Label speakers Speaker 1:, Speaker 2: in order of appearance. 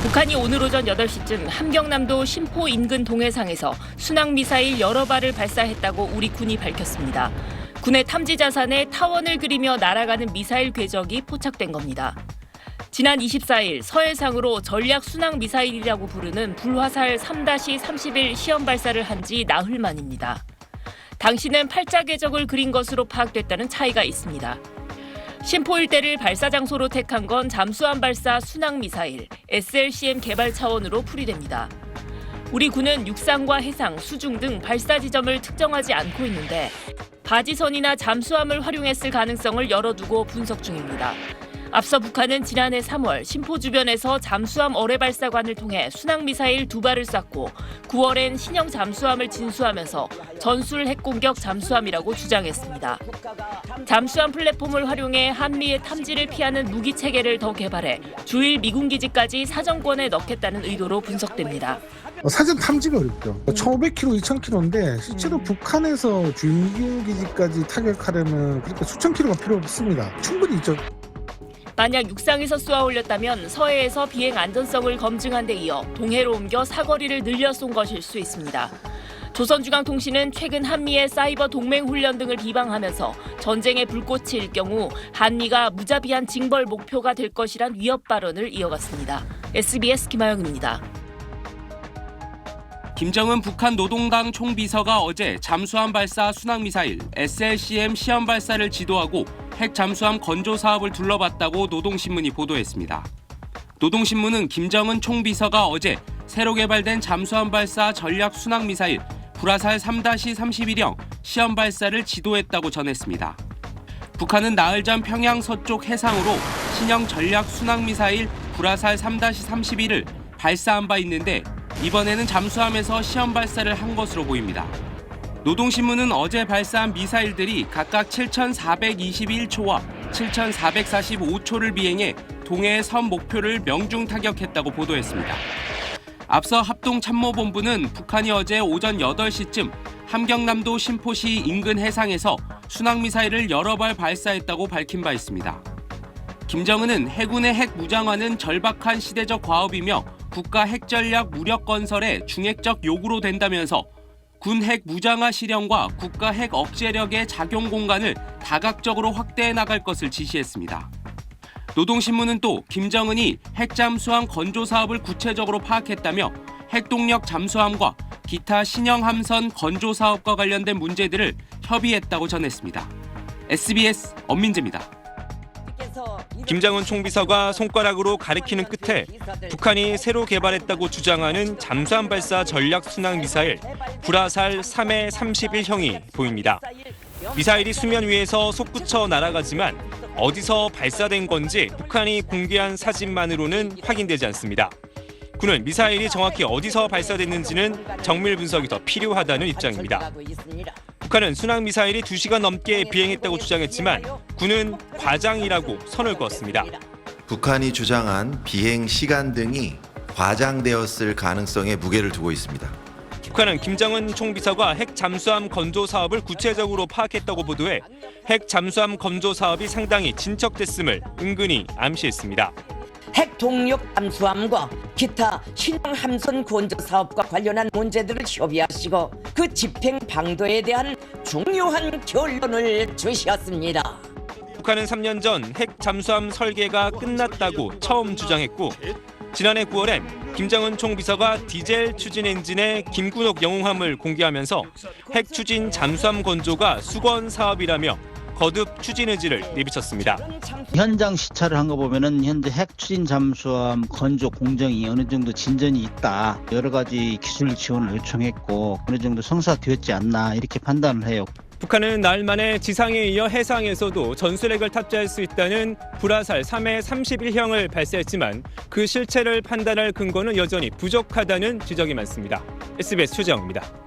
Speaker 1: 북한이 오늘 오전 8시쯤 함경남도 심포 인근 동해상에서 순항미사일 여러 발을 발사했다고 우리 군이 밝혔습니다. 군의 탐지 자산에 타원을 그리며 날아가는 미사일 궤적이 포착된 겁니다. 지난 24일 서해상으로 전략 순항 미사일이라고 부르는 불화살 3-31 시험 발사를 한 지 나흘 만입니다. 당시는 팔자 궤적을 그린 것으로 파악됐다는 차이가 있습니다. 심포 일대를 발사 장소로 택한 건 잠수함 발사 순항 미사일 SLCM 개발 차원으로 풀이됩니다. 우리 군은 육상과 해상, 수중 등 발사 지점을 특정하지 않고 있는데 바지선이나 잠수함을 활용했을 가능성을 열어두고 분석 중입니다. 앞서 북한은 지난해 3월 심포 주변에서 잠수함 어뢰 발사관을 통해 순항미사일 2발을 쐈고 9월엔 신형 잠수함을 진수하면서 전술 핵공격 잠수함이라고 주장했습니다. 잠수함 플랫폼을 활용해 한미의 탐지를 피하는 무기 체계를 더 개발해 주일 미군 기지까지 사정권에 넣겠다는 의도로 분석됩니다.
Speaker 2: 사전 탐지가 어렵죠. 1,500km, 2,000km인데 실제로 북한에서 주인공 기지까지 타격하려면 그렇게 수천 킬로가 필요 없습니다. 충분히 있죠.
Speaker 1: 만약 육상에서 쏘아 올렸다면 서해에서 비행 안전성을 검증한 데 이어 동해로 옮겨 사거리를 늘려 쏜 것일 수 있습니다. 조선중앙통신은 최근 한미의 사이버 동맹 훈련 등을 비방하면서 전쟁의 불꽃이 일 경우 한미가 무자비한 징벌 목표가 될 것이란 위협 발언을 이어갔습니다. SBS 김하영입니다.
Speaker 3: 김정은 북한 노동당 총비서가 어제 잠수함 발사 순항미사일 SLCM 시험 발사를 지도하고 핵 잠수함 건조 사업을 둘러봤다고 노동신문이 보도했습니다. 노동신문은 김정은 총비서가 어제 새로 개발된 잠수함 발사 전략 순항미사일 불화살 3-31형 시험 발사를 지도했다고 전했습니다. 북한은 나흘 전 평양 서쪽 해상으로 신형 전략 순항미사일 불화살 3-31을 발사한 바 있는데 이번에는 잠수함에서 시험 발사를 한 것으로 보입니다. 노동신문은 어제 발사한 미사일들이 각각 7,421초와 7,445초를 비행해 동해의 섬 목표를 명중 타격했다고 보도했습니다. 앞서 합동참모본부는 북한이 어제 오전 8시쯤 함경남도 심포시 인근 해상에서 순항미사일을 여러 발 발사했다고 밝힌 바 있습니다. 김정은은 해군의 핵 무장화는 절박한 시대적 과업이며 국가 핵전략 무력 건설의 중핵적 요구로 된다면서 군 핵 무장화 실현과 국가 핵 억제력의 작용 공간을 다각적으로 확대해 나갈 것을 지시했습니다. 노동신문은 또 김정은이 핵잠수함 건조 사업을 구체적으로 파악했다며 핵동력 잠수함과 기타 신형 함선 건조 사업과 관련된 문제들을 협의했다고 전했습니다. SBS 엄민재입니다.
Speaker 4: 김정은 총비서가 손가락으로 가리키는 끝에 북한이 새로 개발했다고 주장하는 잠수함 발사 전략 순항 미사일 불화살 3-31형이 보입니다. 미사일이 수면 위에서 솟구쳐 날아가지만 어디서 발사된 건지 북한이 공개한 사진만으로는 확인되지 않습니다. 군은 미사일이 정확히 어디서 발사됐는지는 정밀 분석이 더 필요하다는 입장입니다. 북한은 순항미사일이 2시간 넘게 비행했다고 주장했지만 군은 과장이라고 선을 그었습니다.
Speaker 5: 북한이 주장한 비행 시간 등이 과장되었을 가능성에 무게를 두고 있습니다.
Speaker 4: 북한은 김정은 총비서가 핵 잠수함 건조 사업을 구체적으로 파악했다고 보도해 핵 잠수함 건조 사업이 상당히 진척됐음을 은근히 암시했습니다.
Speaker 6: 핵 동력 잠수함과 기타 신형 함선 건조 사업과 관련한 문제들을 협의하시고 그 집행 방도에 대한 중요한 결론을 주셨습니다.
Speaker 4: 북한은 3년 전 핵 잠수함 설계가 끝났다고 처음 주장했고 지난해 9월엔 김정은 총비서가 디젤 추진 엔진의 김군옥 영웅함을 공개하면서 핵 추진 잠수함 건조가 수건 사업이라며 거듭 추진 의지를 내비쳤습니다.
Speaker 7: 현장 시찰을 한 거 보면은 현재 핵 추진 잠수함 건조 공정이 어느 정도 진전이 있다. 여러 가지 기술 지원을 요청했고 어느 정도 성사되었지 않나 이렇게 판단을 해요.
Speaker 4: 북한은 나흘 만에 지상에 이어 해상에서도 전술핵을 탑재할 수 있다는 불화살 3-31형을 발사했지만 그 실체를 판단할 근거는 여전히 부족하다는 지적이 많습니다. SBS 최재영입니다.